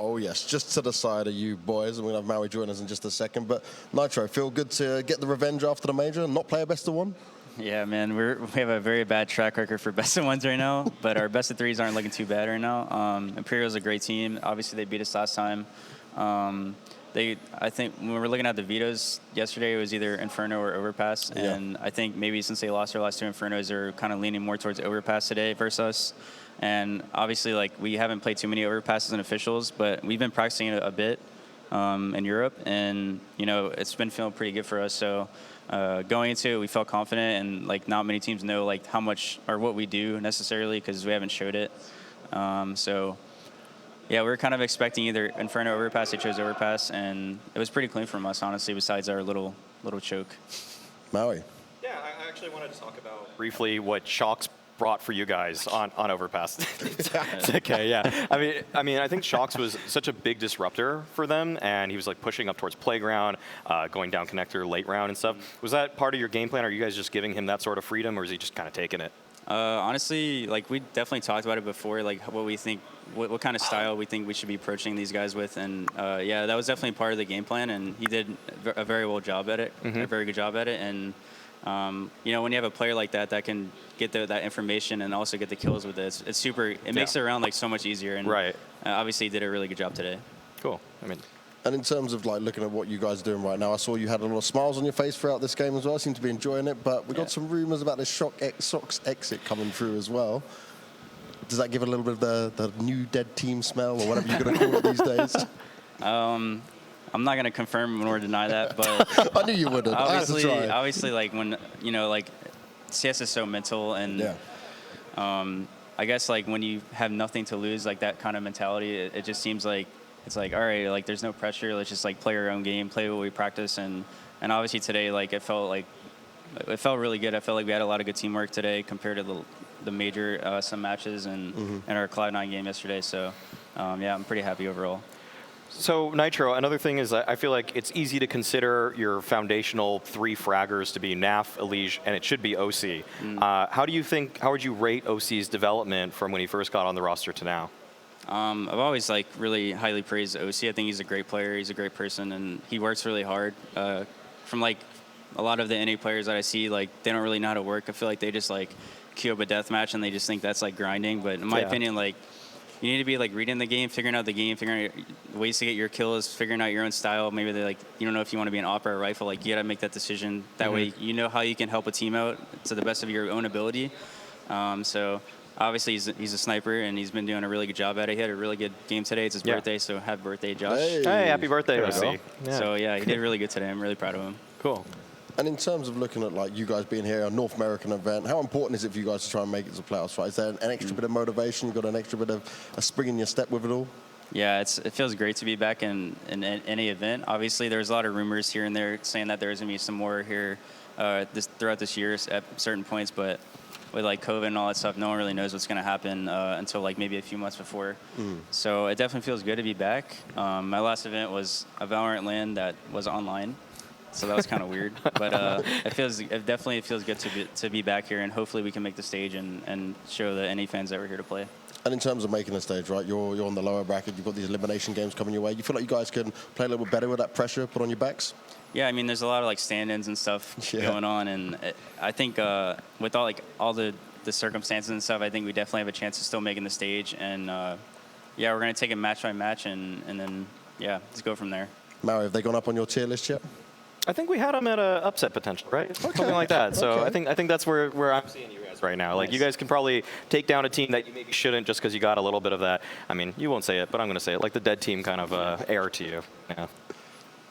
Oh, yes, just to the side of you boys. And we're going to have Maui join us in just a second. But nitr0, feel good to get the revenge after the major and not play a best of one? Yeah, man, we have a very bad track record for best of ones right now, but our best of threes aren't looking too bad right now. Imperial's a great team. Obviously, they beat us last time. I think when we were looking at the vetoes yesterday, it was either Inferno or Overpass, and I think maybe since they lost their last two Infernos, they're kind of leaning more towards Overpass today versus us. And obviously, like, we haven't played too many Overpasses and officials, but we've been practicing it a bit in Europe, and you know, it's been feeling pretty good for us. So going into it, we felt confident, and like not many teams know like how much or what we do necessarily because we haven't showed it. So yeah, we were kind of expecting either Inferno or Overpass. They chose Overpass, and it was pretty clean from us, honestly, besides our little choke. Maui. Yeah, I actually wanted to talk about briefly what Shox brought for you guys on Overpass. It's okay, yeah. I mean, I think Shox was such a big disruptor for them, and he was like pushing up towards playground, going down connector late round and stuff. Was that part of your game plan? Are you guys just giving him that sort of freedom, or is he just kind of taking it? Honestly, like we definitely talked about it before, like what we think, what kind of style we think we should be approaching these guys with, and yeah, that was definitely part of the game plan, and he did a very well job at it, a very good job at it, and you know, when you have a player like that that can get that information and also get the kills with it, it's super. It makes it around like so much easier, and obviously he did a really good job today. Cool. I mean. And in terms of like looking at what you guys are doing right now, I saw you had a lot of smiles on your face throughout this game as well. Seem to be enjoying it, but we got some rumors about this Sox exit coming through as well. Does that give a little bit of the new dead team smell or whatever you're going to call it these days? I'm not going to confirm nor deny that, but I knew you wouldn't. Obviously, like when you know, like CS is so mental, and I guess like when you have nothing to lose, like that kind of mentality, it just seems like. It's like, all right, like there's no pressure. Let's just like play our own game, play what we practice, and obviously today, like it felt really good. I felt like we had a lot of good teamwork today compared to the major some matches and our Cloud9 game yesterday. So yeah, I'm pretty happy overall. So nitr0, another thing is I feel like it's easy to consider your foundational three fraggers to be Naf, Elige, and it should be OC. How would you rate OC's development from when he first got on the roster to now? I've always like really highly praised OC. I think he's a great player. He's a great person, and he works really hard. From like a lot of the NA players that I see, like they don't really know how to work. I feel like they just like queue up a deathmatch and they just think that's like grinding. But in my opinion, like you need to be like reading the game, figuring out the game, figuring out ways to get your kills, figuring out your own style. Maybe they like you don't know if you want to be an op or a rifle. Like you got to make that decision. That way you know how you can help a team out to the best of your own ability. So. Obviously, he's a sniper, and he's been doing a really good job at it. He had a really good game today. It's his birthday, so happy birthday, Josh. Hey, happy birthday, OC. So, yeah, he did really good today. I'm really proud of him. Cool. And in terms of looking at like you guys being here, a North American event, how important is it for you guys to try and make it to playoffs? Right? Is there an extra bit of motivation? You got an extra bit of a spring in your step with it all? Yeah, it feels great to be back in any event. Obviously, there's a lot of rumors here and there saying that there's going to be some more here throughout this year at certain points, but with like COVID and all that stuff, no one really knows what's going to happen until like maybe a few months before. So it definitely feels good to be back. My last event was a Valorant LAN that was online, so that was kind of weird. But it definitely feels good to be back here, and hopefully we can make the stage and show the NA fans that we're here to play. And in terms of making the stage, right, you're on the lower bracket. You've got these elimination games coming your way. You feel like you guys can play a little bit better with that pressure put on your backs? Yeah, I mean, there's a lot of like stand-ins and stuff going on, and I think with all the circumstances and stuff, I think we definitely have a chance of still making the stage. And yeah, we're gonna take it match by match, and then yeah, let's go from there. Mario, have they gone up on your tier list yet? I think we had them at a upset potential, right? Something like that. So I think that's where I'm seeing you guys right now. Like you guys can probably take down a team that you maybe shouldn't just because you got a little bit of that. I mean, you won't say it, but I'm gonna say it, like the dead team kind of air to you. Yeah.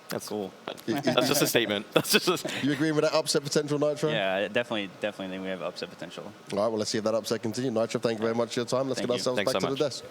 That's cool. That's just a statement. That's just You agree with that upset potential, nitr0? Yeah, I definitely think we have upset potential. All right, well, let's see if that upset continues. nitr0, thank you very much for your time. Let's get ourselves back to the desk.